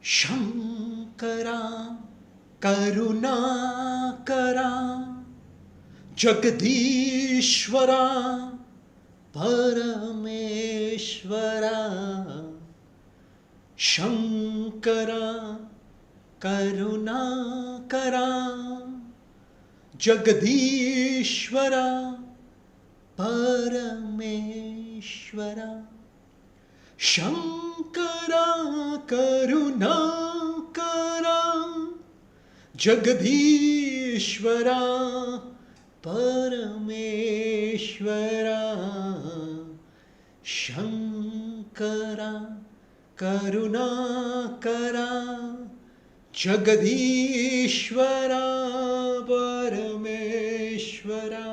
Shankara Karunakara Jagadishvara Parameshvara Shankara Karunakara Jagadishvara Parameshvara Shankara Karunakara Jagadishvara Parameshvara Shankara Karunakara Jagadishvara Parameshvara.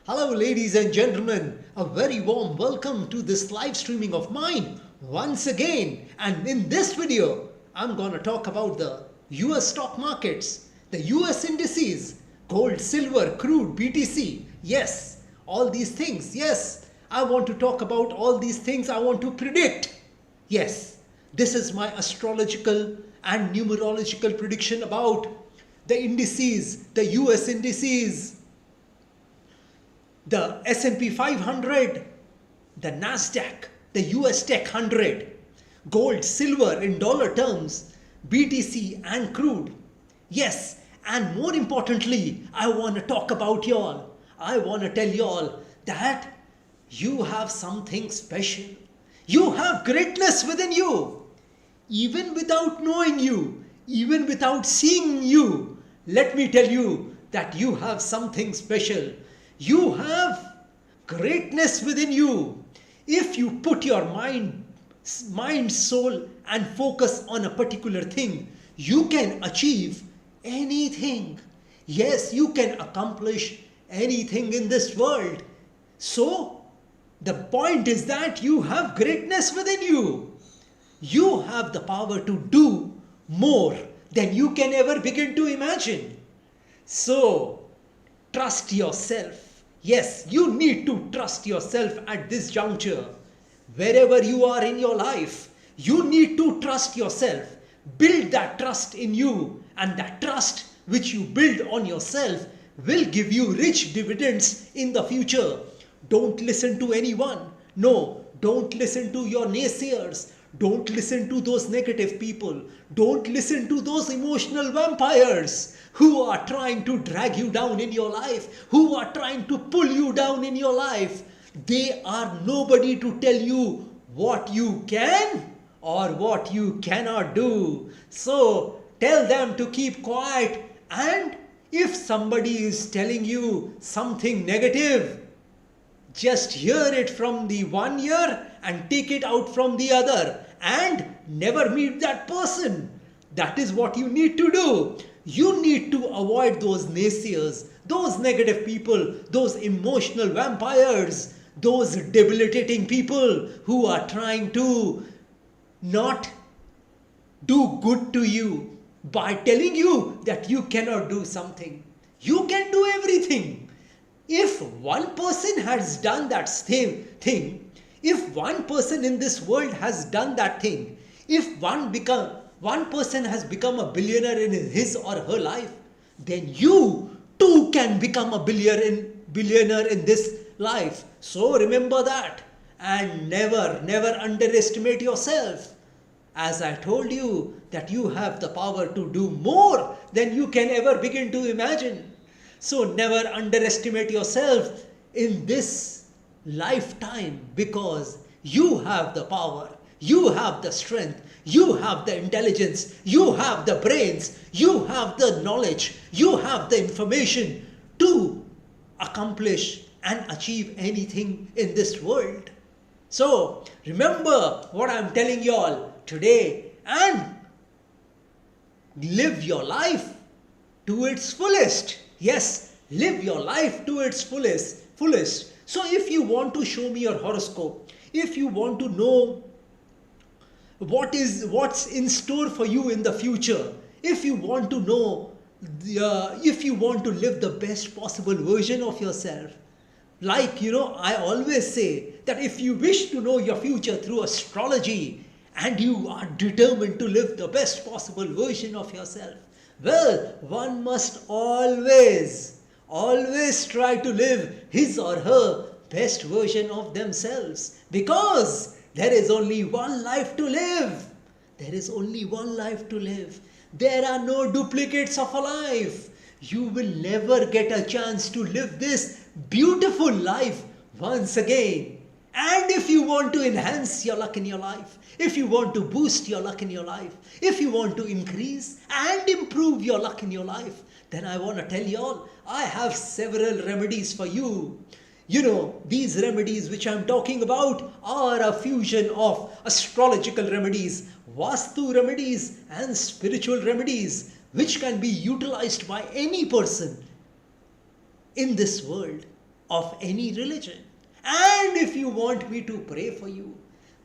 Hello ladies and gentlemen, a very warm welcome to this live streaming of mine once again. And in this video, I'm going to talk about the US stock markets, the US indices, gold, silver, crude, BTC. Yes, all these things. Yes, I want to talk about all these things. I want to predict. Yes, this is my astrological and numerological prediction about the indices, the US indices, the S&P 500, the Nasdaq, the US Tech 100, gold, silver in dollar terms, BTC and crude. Yes, and more importantly, I want to talk about y'all. I want to tell y'all that you have something special. You have greatness within you. Even without knowing you, even without seeing you, let me tell you that you have something special. You have greatness within you. If you put your mind, soul and focus on a particular thing, you can achieve anything. Yes, you can accomplish anything in this world. So, the point is that you have greatness within you. You have the power to do more than you can ever begin to imagine. So, trust yourself. Yes, you need to trust yourself at this juncture. Wherever you are in your life, you need to trust yourself. Build that trust in you, and that trust which you build on yourself will give you rich dividends in the future. Don't listen to anyone. No, don't listen to your naysayers. Don't listen to those negative people. Don't listen to those emotional vampires who are trying to drag you down in your life, who are trying to pull you down in your life. They are nobody to tell you what you can or what you cannot do. So tell them to keep quiet, and if somebody is telling you something negative, just hear it from the one ear and take it out from the other, and never meet that person. That is what you need to do. You need to avoid those naysayers, those negative people, those emotional vampires, those debilitating people who are trying to not do good to you by telling you that you cannot do something. You can do everything. If one person has done that same thing, if one person in this world has done that thing, if one person has become a billionaire in his or her life, then you too can become a billionaire in this life. So remember that, and never underestimate yourself. As I told you that you have the power to do more than you can ever begin to imagine. So never underestimate yourself in this lifetime, because you have the power, you have the strength, you have the intelligence, you have the brains, you have the knowledge, you have the information to accomplish and achieve anything in this world. So remember what I'm telling you all today, and live your life to its fullest. Yes, live your life to its fullest. So if you want to show me your horoscope, if you want to know what's in store for you in the future, if you want to know, if you want to live the best possible version of yourself, like I always say that if you wish to know your future through astrology and you are determined to live the best possible version of yourself, well, one must always try to live his or her best version of themselves, because there is only one life to live. There is only one life to live. There are no duplicates of a life. You will never get a chance to live this beautiful life once again. And if you want to enhance your luck in your life, if you want to boost your luck in your life, if you want to increase and improve your luck in your life, then I want to tell you all, I have several remedies for you. You know, these remedies which I'm talking about are a fusion of astrological remedies, Vastu remedies and spiritual remedies, which can be utilized by any person in this world of any religion. And if you want me to pray for you,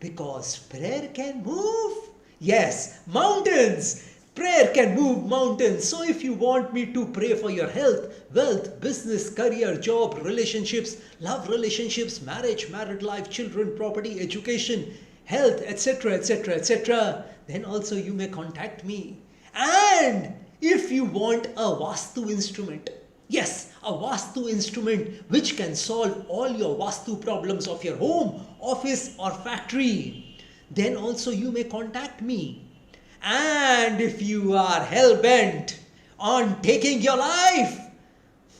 because prayer can move, yes, mountains. Prayer can move mountains. So if you want me to pray for your health, wealth, business, career, job, relationships, love relationships, marriage, married life, children, property, education, health, etc., etc., etc., then also you may contact me. And if you want a Vastu instrument, yes, a Vastu instrument which can solve all your Vastu problems of your home, office or factory, then also you may contact me. And if you are hell-bent on taking your life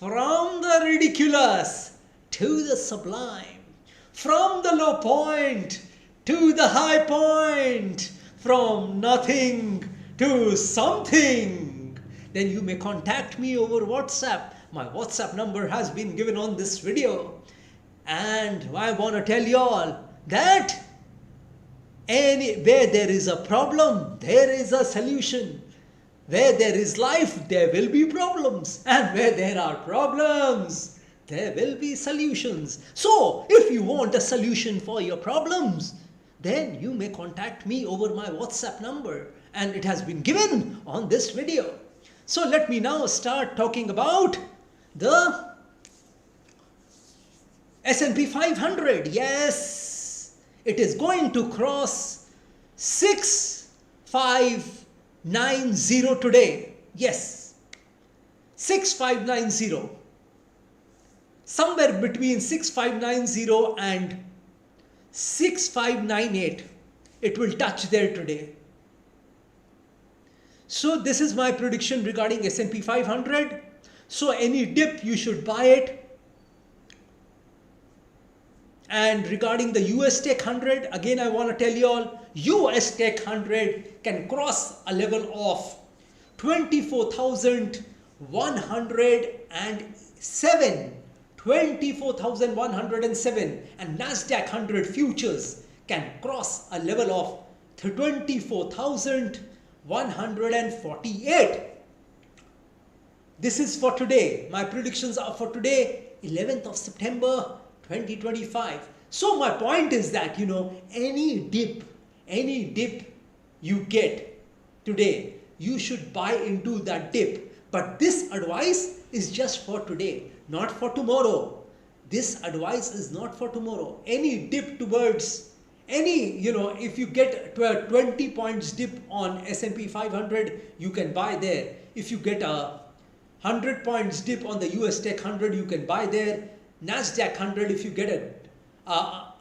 from the ridiculous to the sublime, from the low point to the high point, from nothing to something, then you may contact me over WhatsApp. My WhatsApp number has been given on this video. And I want to tell you all that where there is a problem, there is a solution. Where there is life, there will be problems. And where there are problems, there will be solutions. So, if you want a solution for your problems, then you may contact me over my WhatsApp number. And it has been given on this video. So, let me now start talking about the S&P 500. Yes. It is going to cross 6590 today. Yes, 6590. Somewhere between 6590 and 6598. It will touch there today. So this is my prediction regarding S&P 500. So any dip, you should buy it. And regarding the US Tech 100, again I want to tell you all, US Tech 100 can cross a level of 24,107. 24,107. And Nasdaq 100 futures can cross a level of 24,148. This is for today. My predictions are for today, 11th of September 2025. So my point is that, you know, any dip you get today, you should buy into that dip. But this advice is just for today, not for tomorrow. This advice is not for tomorrow. Any dip towards any, you know, if you get to a 20 points dip on S&P 500, you can buy there. If you get a 100 points dip on the US Tech 100, you can buy there. Nasdaq 100, if you get a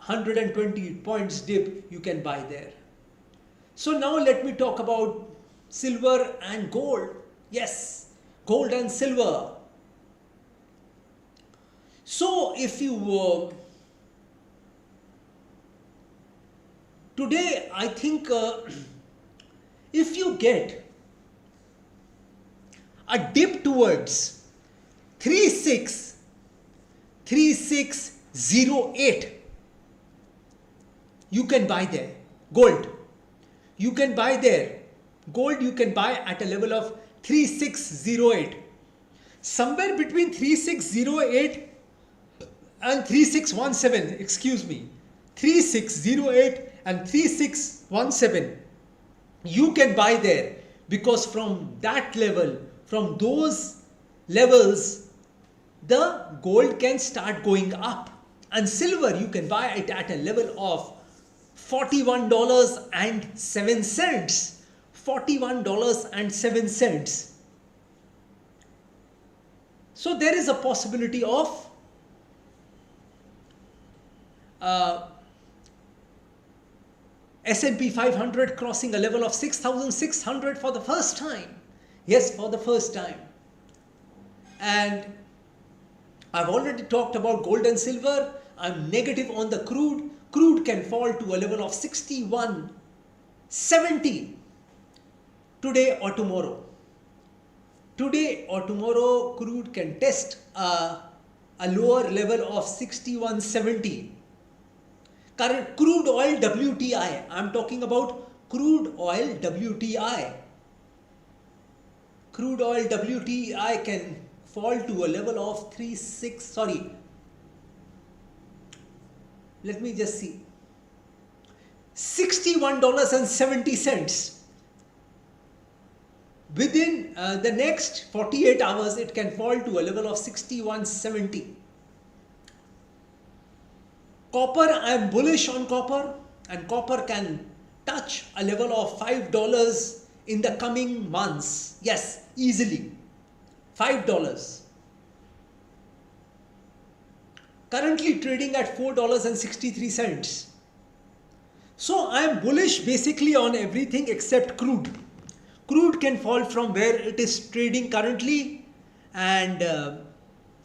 120 points dip, you can buy there. So now let me talk about silver and gold. Yes, gold and silver. So if you today I think if you get a dip towards 3608, you can buy there. Gold, you can buy there. Gold you can buy at a level of 3608. Somewhere between 3608 and 3617, excuse me, 3608 and 3617, you can buy there, because from that level, from those levels, the gold can start going up. And silver, you can buy it at a level of $41.07. $41.07. So there is a possibility of S&P 500 crossing a level of 6,600 for the first time. Yes, for the first time. And I've already talked about gold and silver. I'm negative on the crude. Crude can fall to a level of 61.70 today or tomorrow. Today or tomorrow, crude can test a lower level of 61.70. Current crude oil WTI. I'm talking about crude oil WTI. Crude oil WTI can fall to a level of 36. Sorry. Let me just see. $61.70. Within the next 48 hours, it can fall to a level of 61.70. Copper, I am bullish on copper, and copper can touch a level of $5 in the coming months. Yes, easily. $5. Currently trading at $4.63. So I am bullish basically on everything except crude. Crude can fall from where it is trading currently, and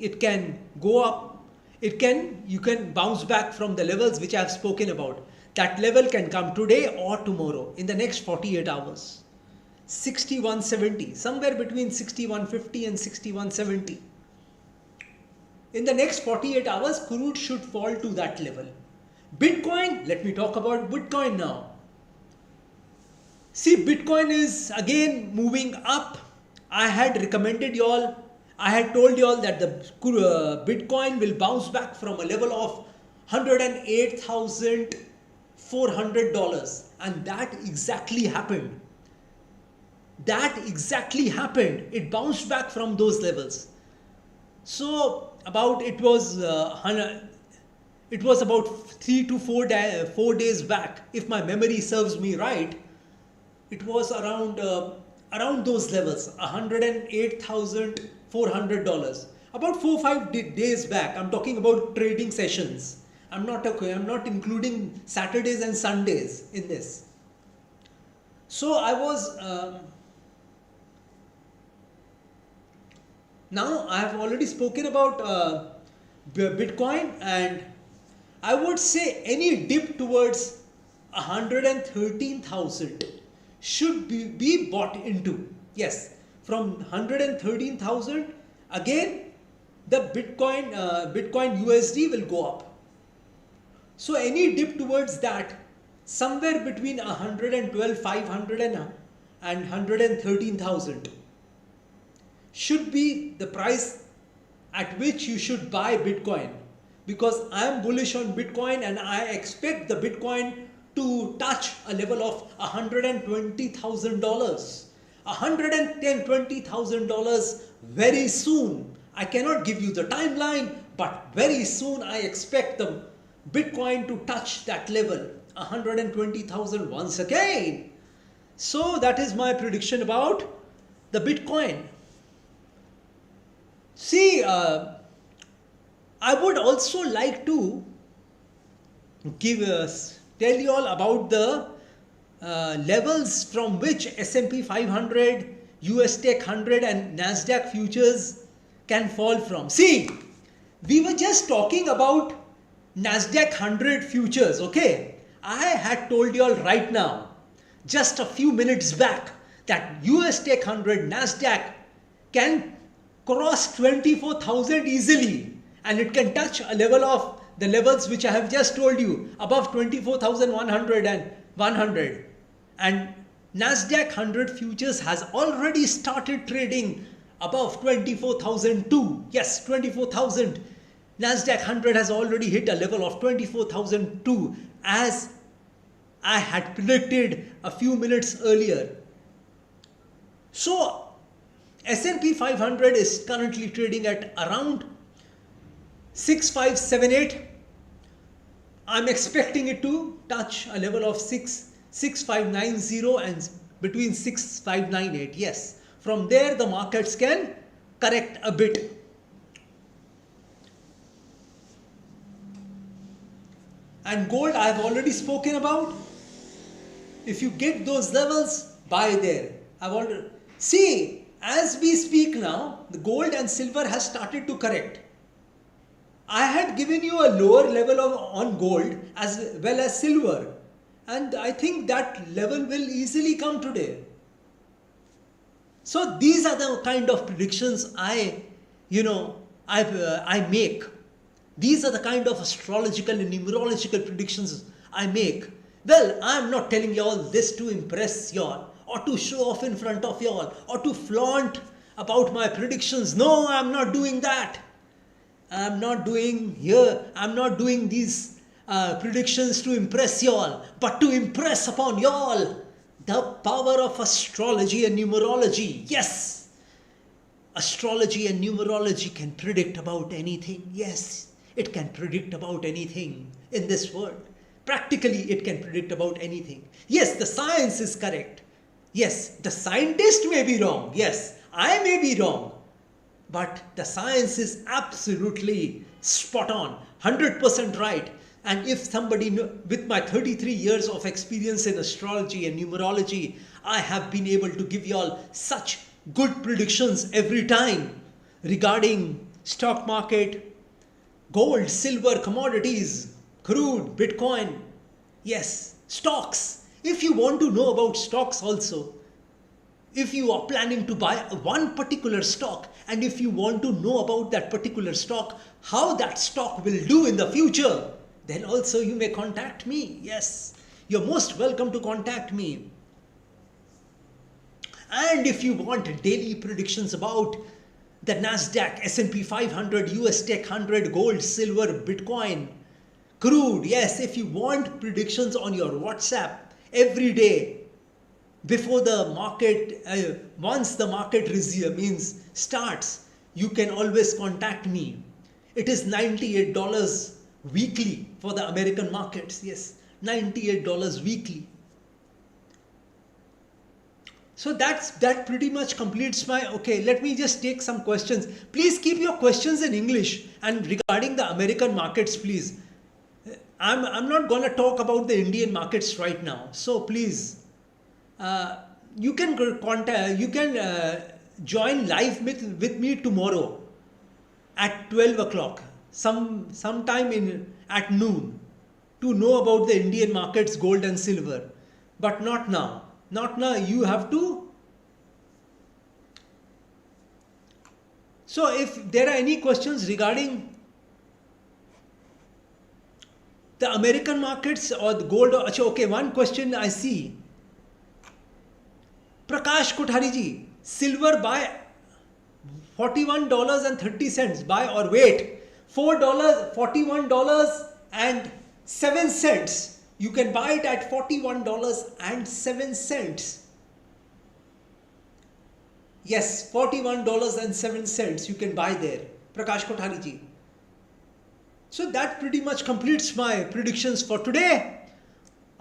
it can go up. You can bounce back from the levels which I have spoken about. That level can come today or tomorrow in the next 48 hours. 61.70, somewhere between 61.50 and 61.70. In the next 48 hours, crude should fall to that level. Bitcoin, let me talk about Bitcoin now. See, Bitcoin is again moving up. I had told you all that the Bitcoin will bounce back from a level of $108,400, and that exactly happened. It bounced back from those levels. So it was about 3 to 4 days back, if my memory serves me right. It was around those levels, $108,400. About 4-5 days back. I'm talking about trading sessions. I'm not including Saturdays and Sundays in this. So I was now I have already spoken about Bitcoin, and I would say any dip towards 113,000 should be bought into. Yes, from 113,000 again the Bitcoin USD will go up. So any dip towards that, somewhere between 112,500 and 113,000 should be the price at which you should buy Bitcoin, because I am bullish on Bitcoin and I expect the Bitcoin to touch a level of $120,000. $120,000 very soon. I cannot give you the timeline, but very soon I expect the Bitcoin to touch that level, 120,000 once again. So that is my prediction about the Bitcoin. See, I would also like to tell you all about the levels from which S&P 500, US Tech 100 and Nasdaq futures can fall from. See, we were just talking about Nasdaq 100 futures, okay? I had told you all right now, just a few minutes back, that US Tech 100, Nasdaq can cross 24,000 easily, and it can touch a level of the levels which I have just told you, above 24,100 and 100. And Nasdaq 100 futures has already started trading above 24,002. Yes, 24,000. Nasdaq 100 has already hit a level of 24,002, as I had predicted a few minutes earlier. So S&P 500 is currently trading at around 6578. I'm expecting it to touch a level of 6590 and between 6598. Yes. From there the markets can correct a bit. And gold I have already spoken about. If you get those levels, buy there. I've already see, as we speak now, the gold and silver has started to correct. I had given you a lower level on gold as well as silver, and I think that level will easily come today. So these are the kind of predictions I make. These are the kind of astrological and numerological predictions I make. Well, I am not telling you all this to impress you all, or to show off in front of you all, or to flaunt about my predictions. No, I am not doing that. I am not doing these predictions to impress you all, but to impress upon you all the power of astrology and numerology. Yes, astrology and numerology can predict about anything. Yes, it can predict about anything in this world. Practically, it can predict about anything. Yes, the science is correct. Yes, the scientist may be wrong. Yes, I may be wrong. But the science is absolutely spot on, 100% right. And if somebody, with my 33 years of experience in astrology and numerology, I have been able to give you all such good predictions every time regarding stock market, gold, silver, commodities, crude, Bitcoin. Yes, stocks. If you want to know about stocks also, if you are planning to buy one particular stock, and if you want to know about that particular stock, how that stock will do in the future, then also you may contact me. Yes, you're most welcome to contact me. And if you want daily predictions about the Nasdaq, S&P 500, US Tech 100, gold, silver, Bitcoin, crude, yes, if you want predictions on your WhatsApp every day, before the market, once the market starts, you can always contact me. It is $98 weekly for the American markets. Yes, $98 weekly. So that pretty much completes my, okay, let me just take some questions. Please keep your questions in English, and regarding the American markets, please. I'm not going to talk about the Indian markets right now. So please, you can join live with me tomorrow at 12 o'clock, sometime at noon, to know about the Indian markets, gold and silver. But not now. Not now. You have to. So if there are any questions regarding the American markets or the gold, okay, one question I see. Prakash Kothari ji, silver buy $41.30, buy or wait, $41.07. You can buy it at $41.07. Yes, $41.07 you can buy there, Prakash Kothari ji. So that pretty much completes my predictions for today.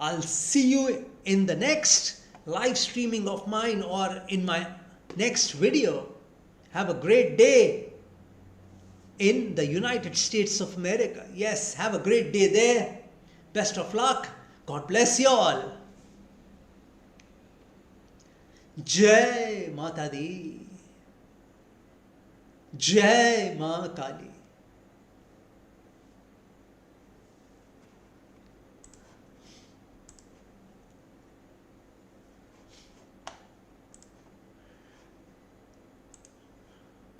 I'll see you in the next live streaming of mine or in my next video. Have a great day in the United States of America. Yes, have a great day there. Best of luck. God bless you all. Jai Mata Di. Jai Ma Kali.